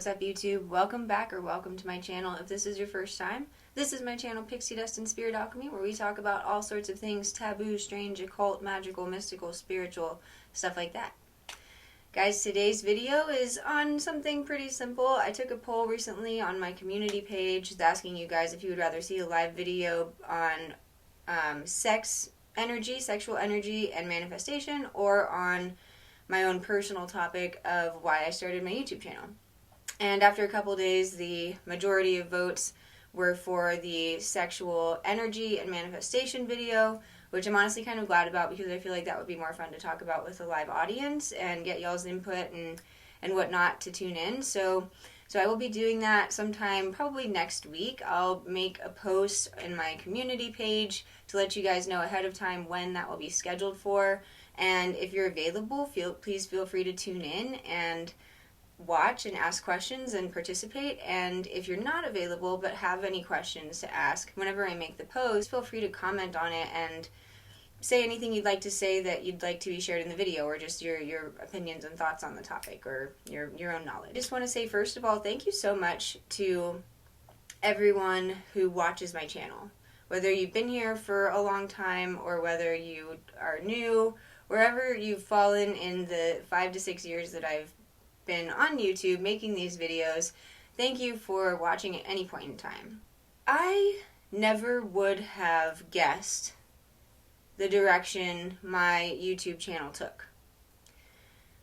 up, YouTube? Welcome back or welcome to my channel. If this is your first time, this is my channel Pixie Dust Spirit Alchemy, where we talk about all sorts of things taboo, strange, occult, magical, mystical, spiritual, stuff like that. Guys, today's video is on something pretty simple. I took a poll recently on my community page asking you guys if you would rather see a live video on sexual energy, and manifestation, or on my own personal topic of why I started my YouTube channel. And after a couple days, the majority of votes were for the sexual energy and manifestation video, which I'm honestly kind of glad about because I feel like that would be more fun to talk about with a live audience and get y'all's input and whatnot to tune in. So I will be doing that sometime probably next week. I'll make a post in my community page to let you guys know ahead of time when that will be scheduled for. And if you're available, please feel free to tune in and watch and ask questions and participate. And if you're not available but have any questions to ask, whenever I make the post, feel free to comment on it and say anything you'd like to say that you'd like to be shared in the video, or just your opinions and thoughts on the topic, or your own knowledge. I just want to say, first of all, thank you so much to everyone who watches my channel. Whether you've been here for a long time or whether you are new, wherever you've fallen in the 5 to 6 years that I've been on YouTube making these videos, thank you for watching at any point in time. I never would have guessed the direction my YouTube channel took.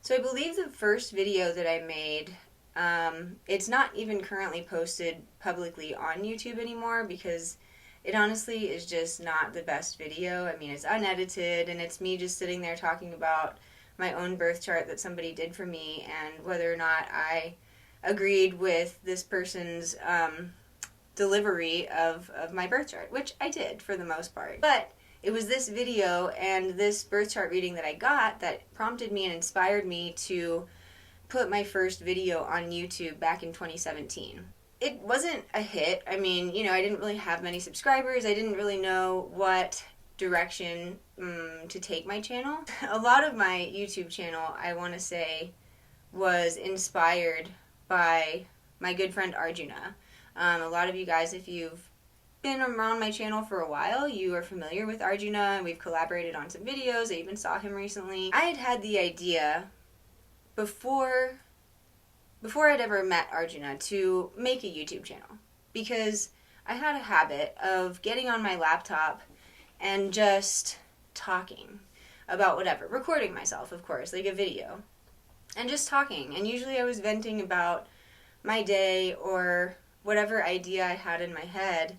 So I believe the first video that I made, it's not even currently posted publicly on YouTube anymore because it honestly is just not the best video. I mean, it's unedited and it's me just sitting there talking about my own birth chart that somebody did for me and whether or not I agreed with this person's delivery of my birth chart, which I did for the most part. But it was this video and this birth chart reading that I got that prompted me and inspired me to put my first video on YouTube back in 2017. It wasn't a hit. I mean, I didn't really have many subscribers. I didn't really know what direction to take my channel. A lot of my YouTube channel, I want to say, was inspired by my good friend Arjuna. A lot of you guys, if you've been around my channel for a while, you are familiar with Arjuna, and we've collaborated on some videos. I even saw him recently. I had the idea before I'd ever met Arjuna to make a YouTube channel, because I had a habit of getting on my laptop and just talking about whatever, recording myself, of course, like a video, and just talking. And usually I was venting about my day or whatever idea I had in my head,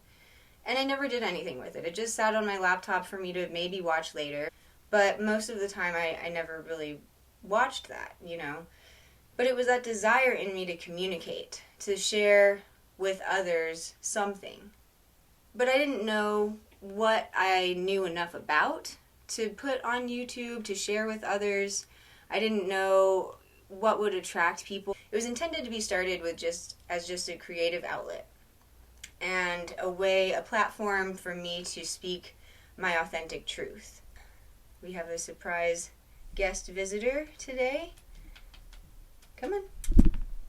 and I never did anything with it. It just sat on my laptop for me to maybe watch later, but most of the time I never really watched that, But it was that desire in me to communicate, to share with others something. But I didn't know what I knew enough about to put on YouTube, to share with others. I didn't know what would attract people. It was intended to be started with just a creative outlet and a platform for me to speak my authentic truth. We have a surprise guest visitor today. Come on.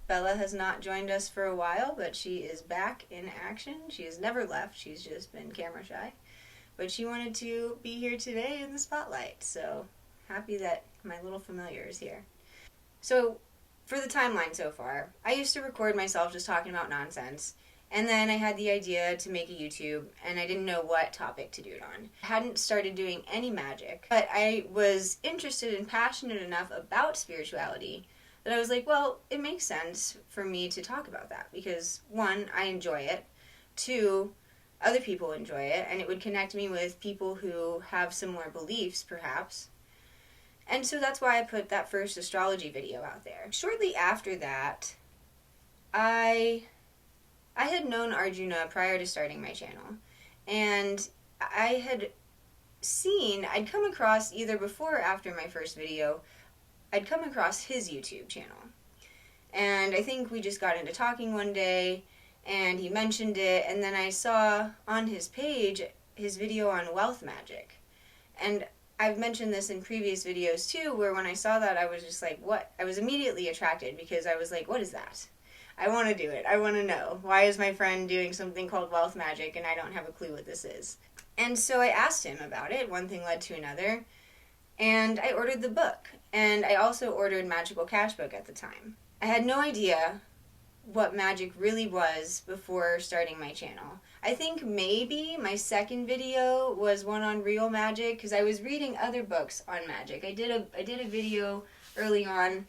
Bella has not joined us for a while, but she is back in action. She has never left. She's just been camera shy. But she wanted to be here today in the spotlight, so happy that my little familiar is here. So, for the timeline so far, I used to record myself just talking about nonsense, and then I had the idea to make a YouTube, and I didn't know what topic to do it on. I hadn't started doing any magic, but I was interested and passionate enough about spirituality that I was like, well, it makes sense for me to talk about that because, one, I enjoy it, two, other people enjoy it, and it would connect me with people who have similar beliefs, perhaps. And so that's why I put that first astrology video out there. Shortly after that, I had known Arjuna prior to starting my channel, and I'd come across, either before or after my first video, I'd come across his YouTube channel. And I think we just got into talking one day, and he mentioned it, and then I saw on his page his video on wealth magic. And I've mentioned this in previous videos too, where when I saw that I was just like, what? I was immediately attracted because I was like, what is that? I want to do it. I want to know. Why is my friend doing something called wealth magic and I don't have a clue what this is? And so I asked him about it. One thing led to another. And I ordered the book. And I also ordered Magical Cash Book at the time. I had no idea what magic really was before starting my channel. I think maybe my second video was one on real magic, because I was reading other books on magic. I did a video early on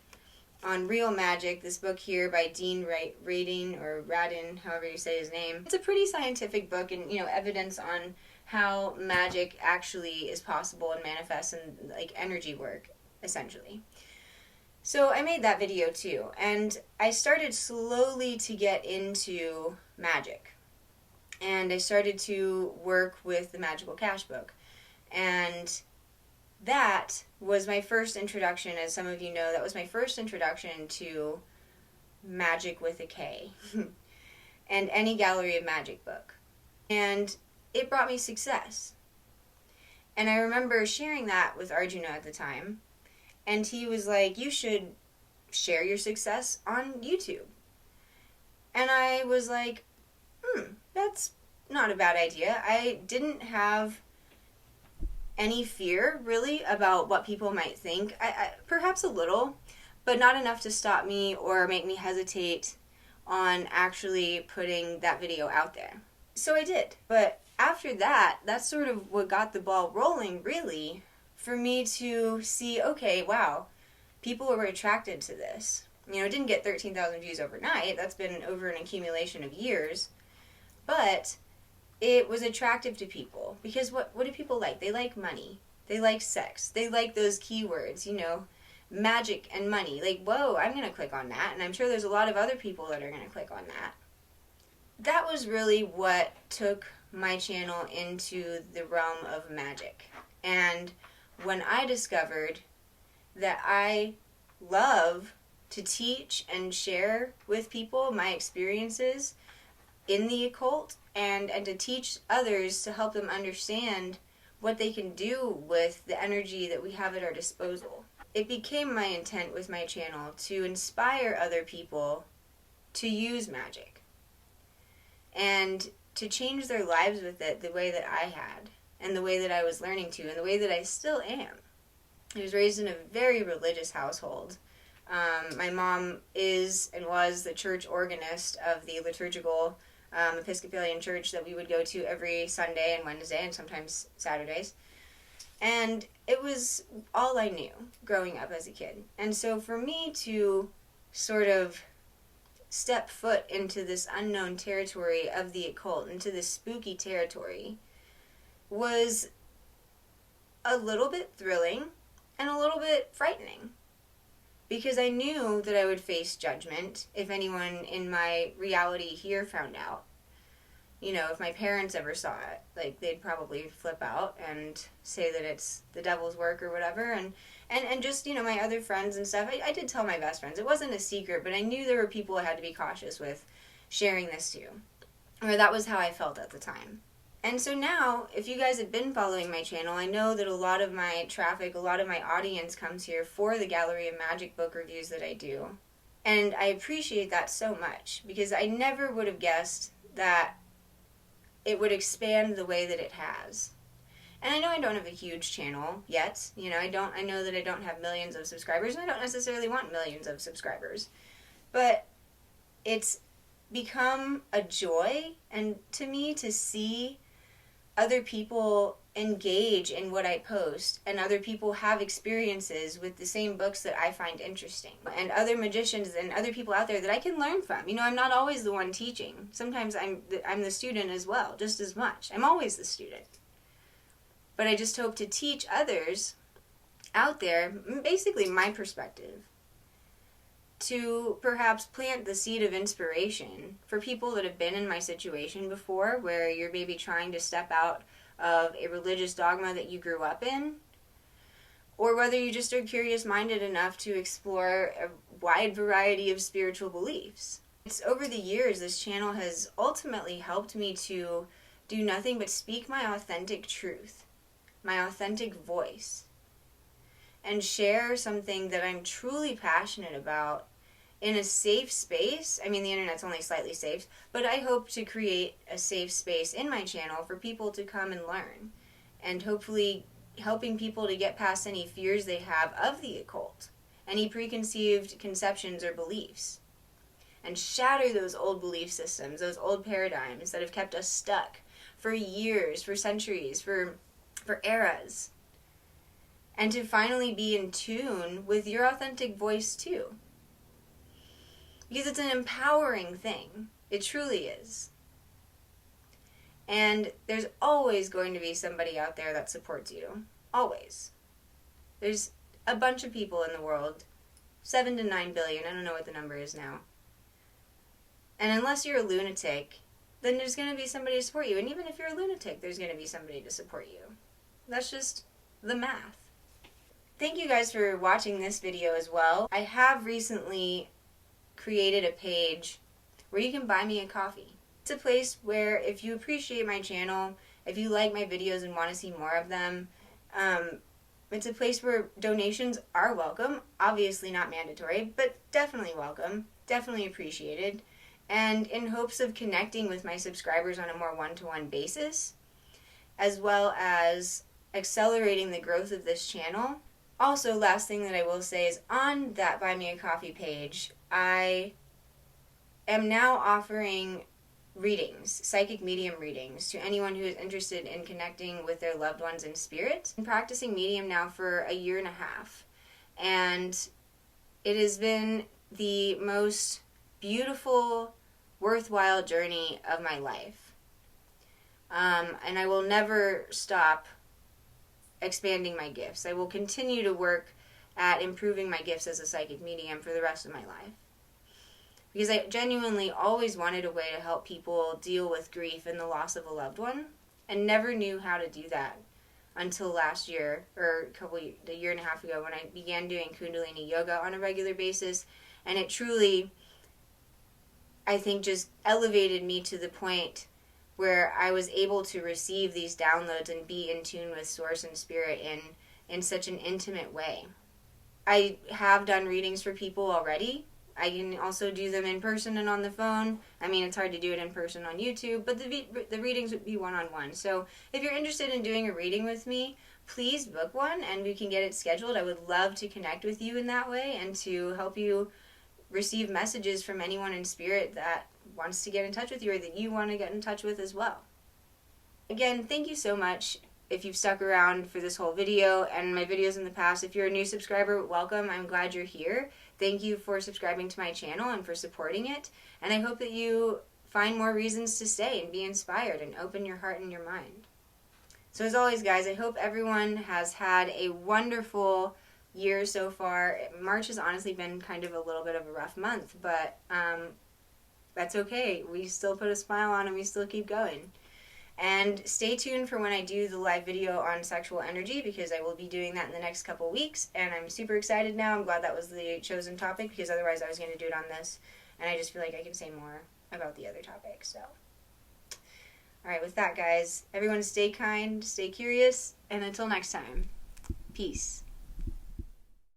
Real Magic, this book here by Dean Radin, or Radin, however you say his name. It's a pretty scientific book, and evidence on how magic actually is possible and manifests in like energy work, essentially. So I made that video too, and I started slowly to get into magic. And I started to work with the Magical Cash Book. And that was my first introduction, as some of you know, that was my first introduction to magic with a K. And any Gallery of Magic book. And it brought me success. And I remember sharing that with Arjuna at the time. And he was like, you should share your success on YouTube. And I was like, that's not a bad idea. I didn't have any fear, really, about what people might think. I perhaps a little, but not enough to stop me or make me hesitate on actually putting that video out there. So I did. But after that, that's sort of what got the ball rolling, really, for me to see, okay, wow, people were attracted to this. It didn't get 13,000 views overnight. That's been over an accumulation of years. But it was attractive to people. Because what do people like? They like money. They like sex. They like those keywords, magic and money. Like, whoa, I'm going to click on that. And I'm sure there's a lot of other people that are going to click on that. That was really what took my channel into the realm of magic. And when I discovered that I love to teach and share with people my experiences in the occult, and to teach others to help them understand what they can do with the energy that we have at our disposal. It became my intent with my channel to inspire other people to use magic and to change their lives with it the way that I had, and the way that I was learning to, and the way that I still am. I was raised in a very religious household. My mom is and was the church organist of the liturgical Episcopalian church that we would go to every Sunday and Wednesday and sometimes Saturdays. And it was all I knew growing up as a kid. And so for me to sort of step foot into this unknown territory of the occult, into this spooky territory, was a little bit thrilling and a little bit frightening. Because I knew that I would face judgment if anyone in my reality here found out. If my parents ever saw it, like, they'd probably flip out and say that it's the devil's work or whatever. And just, my other friends and stuff, I did tell my best friends. It wasn't a secret, but I knew there were people I had to be cautious with sharing this to. Or that was how I felt at the time. And so now, if you guys have been following my channel, I know that a lot of my traffic, a lot of my audience comes here for the Gallery of Magic book reviews that I do. And I appreciate that so much, because I never would have guessed that it would expand the way that it has. And I know I don't have a huge channel yet. I know that I don't have millions of subscribers, and I don't necessarily want millions of subscribers. But it's become a joy, and to me, to see other people engage in what I post, and other people have experiences with the same books that I find interesting, and other magicians and other people out there that I can learn from. I'm not always the one teaching. Sometimes I'm the student as well, just as much. I'm always the student. But I just hope to teach others out there, basically my perspective, to perhaps plant the seed of inspiration for people that have been in my situation before, where you're maybe trying to step out of a religious dogma that you grew up in, or whether you just are curious-minded enough to explore a wide variety of spiritual beliefs. It's over the years, this channel has ultimately helped me to do nothing but speak my authentic truth, my authentic voice, and share something that I'm truly passionate about in a safe space. I mean, the internet's only slightly safe, but I hope to create a safe space in my channel for people to come and learn, and hopefully helping people to get past any fears they have of the occult, any preconceived conceptions or beliefs, and shatter those old belief systems, those old paradigms that have kept us stuck for years, for centuries, for eras, and to finally be in tune with your authentic voice too. Because it's an empowering thing. It truly is. And there's always going to be somebody out there that supports you. Always. There's a bunch of people in the world, 7 to 9 billion, I don't know what the number is now. And unless you're a lunatic, then there's going to be somebody to support you. And even if you're a lunatic, there's going to be somebody to support you. That's just the math. Thank you guys for watching this video as well. I have recently created a page where you can buy me a coffee. It's a place where if you appreciate my channel, if you like my videos and want to see more of them, it's a place where donations are welcome. Obviously not mandatory, but definitely welcome, definitely appreciated, and in hopes of connecting with my subscribers on a more one-to-one basis, as well as accelerating the growth of this channel. Also, last thing that I will say is on that Buy Me a Coffee page, I am now offering readings, psychic medium readings, to anyone who is interested in connecting with their loved ones in spirit. I'm practicing medium now for a year and a half, and it has been the most beautiful, worthwhile journey of my life. And I will never stop expanding my gifts. I will continue to work at improving my gifts as a psychic medium for the rest of my life. Because I genuinely always wanted a way to help people deal with grief and the loss of a loved one, and never knew how to do that until last year, or a year and a half ago, when I began doing Kundalini yoga on a regular basis. And it truly, I think, just elevated me to the point where I was able to receive these downloads and be in tune with Source and Spirit in such an intimate way. I have done readings for people already. I can also do them in person and on the phone. I mean, it's hard to do it in person on YouTube, but the readings would be one-on-one. So if you're interested in doing a reading with me, please book one and we can get it scheduled. I would love to connect with you in that way and to help you receive messages from anyone in spirit that wants to get in touch with you or that you want to get in touch with as well. Again, thank you so much if you've stuck around for this whole video and my videos in the past. If you're a new subscriber, welcome. I'm glad you're here. Thank you for subscribing to my channel and for supporting it. And I hope that you find more reasons to stay and be inspired and open your heart and your mind. So as always, guys, I hope everyone has had a wonderful year so far. March has honestly been kind of a little bit of a rough month, but that's okay. We still put a smile on and we still keep going. And stay tuned for when I do the live video on sexual energy, because I will be doing that in the next couple weeks, and I'm super excited now. I'm glad that was the chosen topic, because otherwise I was going to do it on this, and I just feel like I can say more about the other topic. So, alright, with that, guys, everyone stay kind, stay curious, and until next time, peace.